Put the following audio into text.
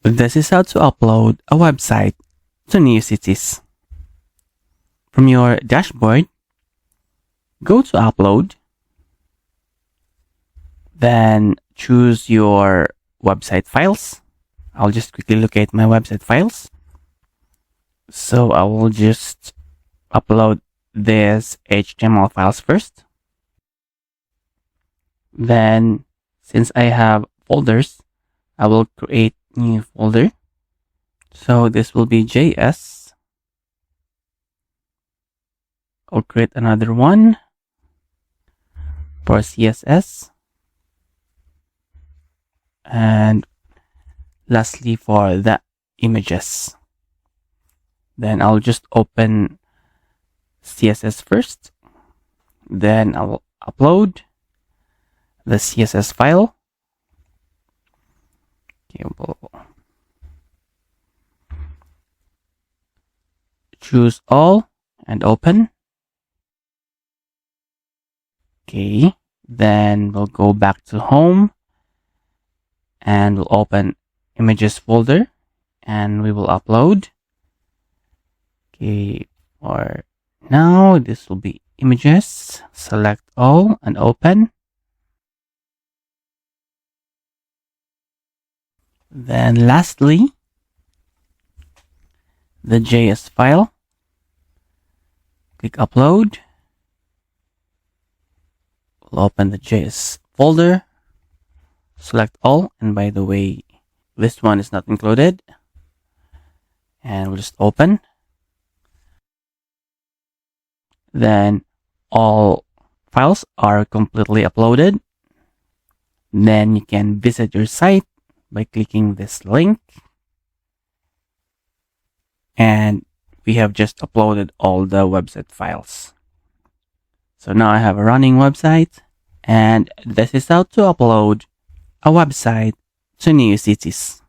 This is how to upload a website to Neocities. From your dashboard, go to Upload, then choose your website files. I'll just quickly locate my website files. So I will just upload this HTML files first. Then, since I have folders, I will create new folder. So this will be JS. I'll create another one for CSS. And lastly for the images. Then I'll just open CSS first. Then I will upload the CSS file. Okay, we'll choose all and open. Okay, then we'll go back to home and we'll open images folder and we will upload. Okay, for now this will be images. Select all and open. Then lastly, the JS file. Click upload. We'll open the JS folder. Select all, and by the way, this one is not included. And we'll just open. Then all files are completely uploaded. Then you can visit your site by clicking this link. And we have just uploaded all the website files. So now I have a running website, and this is how to upload a website to Neocities.